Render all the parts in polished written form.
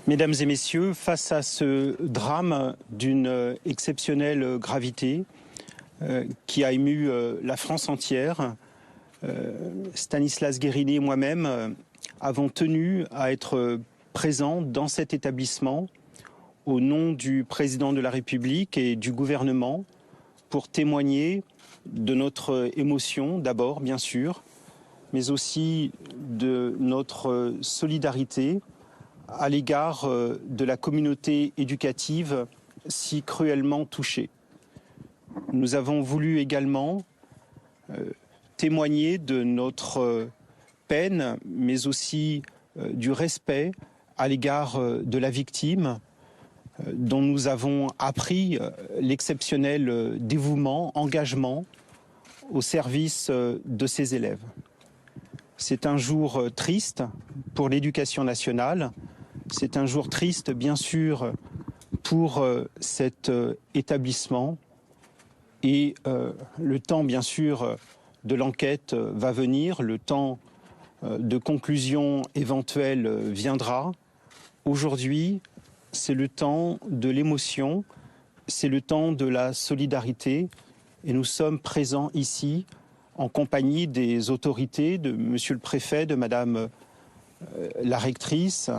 Mesdames et messieurs, face à ce drame d'une exceptionnelle gravité qui a ému la France entière, Stanislas Guerini et moi-même avons tenu à être présents dans cet établissement au nom du président de la République et du gouvernement pour témoigner de notre émotion d'abord, bien sûr, mais aussi de notre solidarité à l'égard de la communauté éducative si cruellement touchée. Nous avons voulu également témoigner de notre peine, mais aussi du respect à l'égard de la victime, dont nous avons appris l'exceptionnel dévouement, engagement au service de ses élèves. C'est un jour triste pour l'éducation nationale, c'est un jour triste bien sûr pour cet établissement et le temps bien sûr de l'enquête va venir, le temps de conclusion éventuelle viendra. Aujourd'hui, c'est le temps de l'émotion, c'est le temps de la solidarité et nous sommes présents ici en compagnie des autorités, de monsieur le préfet, de madame la rectrice,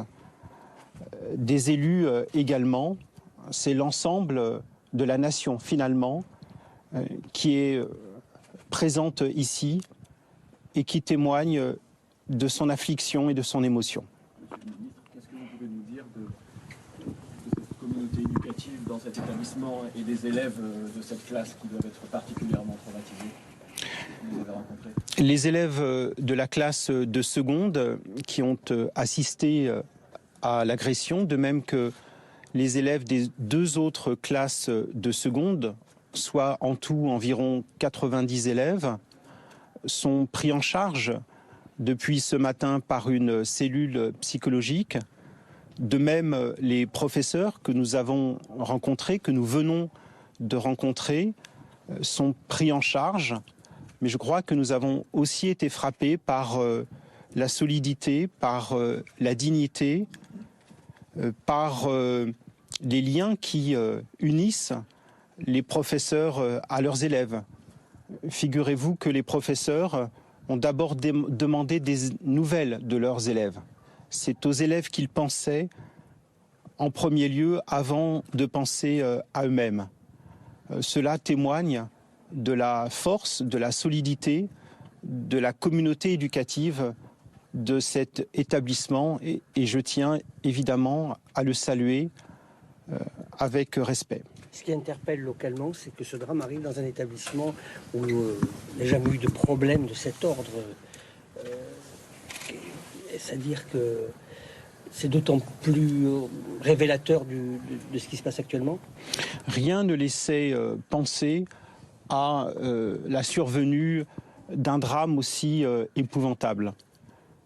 des élus également. C'est l'ensemble de la nation finalement qui est présente ici et qui témoigne de son affliction et de son émotion. Qu'est-ce que vous pouvez nous dire de cette communauté éducative dans cet établissement et des élèves de cette classe qui doivent être particulièrement traumatisés? Vous avez rencontré les élèves de la classe de seconde qui ont assisté à l'agression, de même que les élèves des deux autres classes de seconde, soit en tout environ 90 élèves, sont pris en charge depuis ce matin par une cellule psychologique. De même, les professeurs que nous avons rencontrés, que nous venons de rencontrer, sont pris en charge. Mais je crois que nous avons aussi été frappés par la solidité, par la dignité, par les liens qui unissent les professeurs à leurs élèves. Figurez-vous que les professeurs ont d'abord demandé des nouvelles de leurs élèves. C'est aux élèves qu'ils pensaient en premier lieu avant de penser à eux-mêmes. Cela témoigne de la force, de la solidité, de la communauté éducative de cet établissement et je tiens évidemment à le saluer avec respect. Ce qui interpelle localement, c'est que ce drame arrive dans un établissement où il n'y a jamais eu de problème de cet ordre. C'est-à-dire que c'est d'autant plus révélateur de ce qui se passe actuellement. Rien ne laissait penser à la survenue d'un drame aussi épouvantable.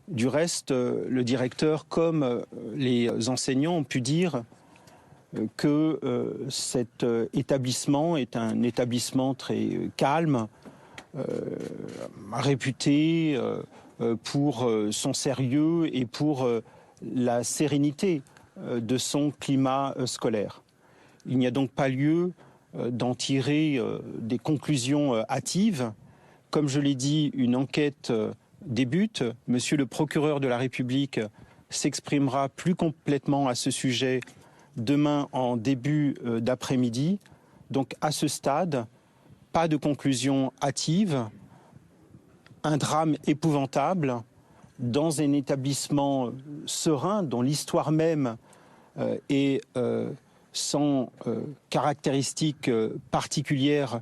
Du reste, le directeur comme les enseignants ont pu dire que cet établissement est un établissement très calme, réputé pour son sérieux et pour la sérénité de son climat scolaire. Il n'y a donc pas lieu d'en tirer des conclusions hâtives. Comme je l'ai dit, une enquête débute. Monsieur le procureur de la République s'exprimera plus complètement à ce sujet demain en début d'après-midi. Donc à ce stade, pas de conclusion hâtive. Un drame épouvantable dans un établissement serein dont l'histoire même est sans caractéristiques particulières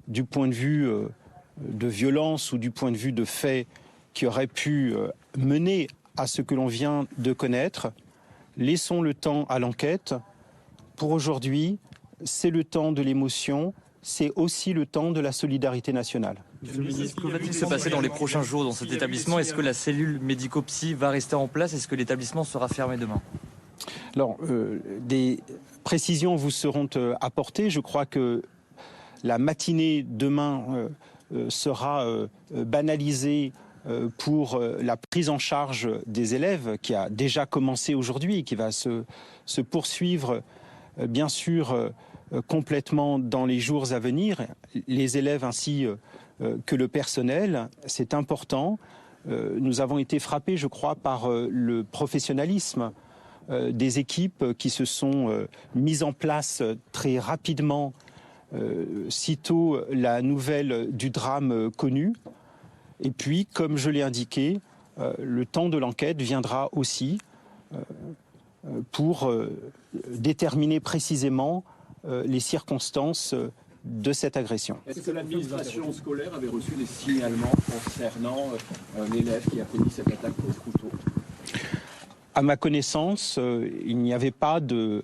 du point de vue de violence ou du point de vue de faits qui auraient pu mener à ce que l'on vient de connaître. Laissons le temps à l'enquête. Pour aujourd'hui, c'est le temps de l'émotion, c'est aussi le temps de la solidarité nationale. Monsieur le ministre, que va-t-il se passer dans les prochains jours dans cet établissement? Est-ce que la cellule médico-psy va rester en place? Est-ce que l'établissement sera fermé demain? Alors, des précisions vous seront apportées. Je crois que la matinée demain sera banalisée pour la prise en charge des élèves qui a déjà commencé aujourd'hui et qui va se poursuivre bien sûr complètement dans les jours à venir. Les élèves ainsi que le personnel, c'est important. Nous avons été frappés, je crois, par le professionnalisme des équipes qui se sont mises en place très rapidement sitôt la nouvelle du drame connu. Et puis, comme je l'ai indiqué, le temps de l'enquête viendra aussi pour déterminer précisément les circonstances de cette agression. Est-ce que l'administration scolaire avait reçu des signalements concernant l'élève qui a commis cette attaque au couteau? À ma connaissance, il n'y avait pas de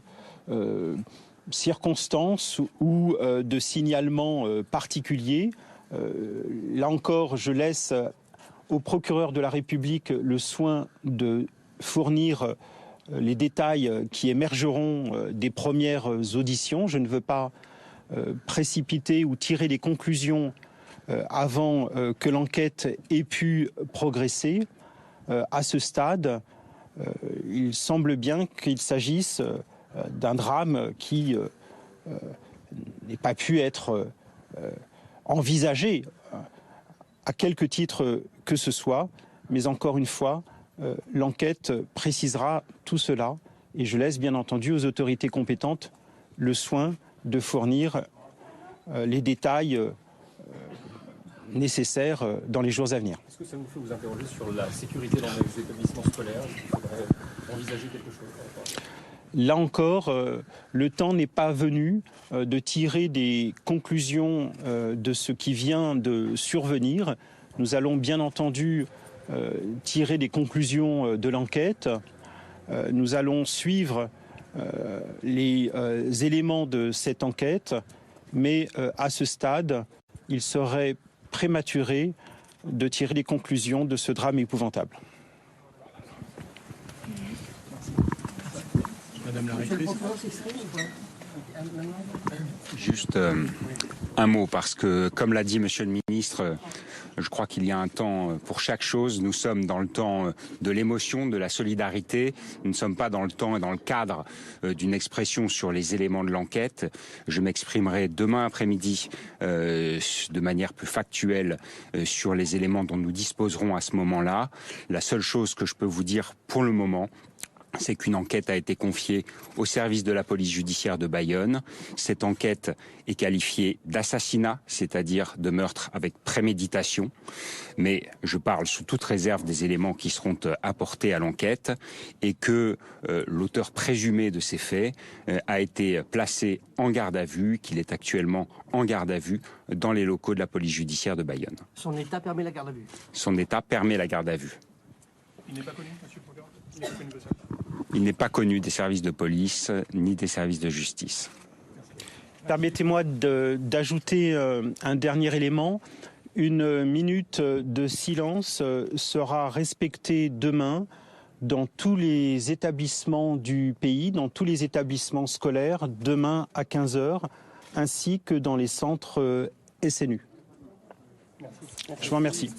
circonstances ou de signalement particulier. Là encore, je laisse au procureur de la République le soin de fournir les détails qui émergeront des premières auditions. Je ne veux pas précipiter ou tirer des conclusions avant que l'enquête ait pu progresser. À ce stade, il semble bien qu'il s'agisse d'un drame qui n'ait pas pu être envisagé à quelque titre que ce soit, mais encore une fois, l'enquête précisera tout cela et je laisse bien entendu aux autorités compétentes le soin de fournir les détails nécessaires dans les jours à venir. Est-ce que ça vous fait vous interroger sur la sécurité dans les établissements scolaires? Est-ce qu'il faudrait envisager quelque chose? Là encore, le temps n'est pas venu de tirer des conclusions de ce qui vient de survenir. Nous allons bien entendu tirer des conclusions de l'enquête. Nous allons suivre les éléments de cette enquête, mais à ce stade, il serait prématuré de tirer les conclusions de ce drame épouvantable. Madame la rectrice. Juste un mot, parce que, comme l'a dit Monsieur le Ministre, je crois qu'il y a un temps pour chaque chose. Nous sommes dans le temps de l'émotion, de la solidarité. Nous ne sommes pas dans le temps et dans le cadre d'une expression sur les éléments de l'enquête. Je m'exprimerai demain après-midi de manière plus factuelle sur les éléments dont nous disposerons à ce moment-là. La seule chose que je peux vous dire pour le moment, c'est qu'une enquête a été confiée au service de la police judiciaire de Bayonne. Cette enquête est qualifiée d'assassinat, c'est-à-dire de meurtre avec préméditation. Mais je parle sous toute réserve des éléments qui seront apportés à l'enquête et que l'auteur présumé de ces faits a été placé en garde à vue, qu'il est actuellement en garde à vue dans les locaux de la police judiciaire de Bayonne. Son état permet la garde à vue. Son état permet la garde à vue. Il n'est pas connu, monsieur le procureur? Il n'est pas connu de ça? Il n'est pas connu des services de police ni des services de justice. Permettez-moi d'ajouter un dernier élément. Une minute de silence sera respectée demain dans tous les établissements du pays, dans tous les établissements scolaires, demain à 15h, ainsi que dans les centres SNU. Je vous remercie.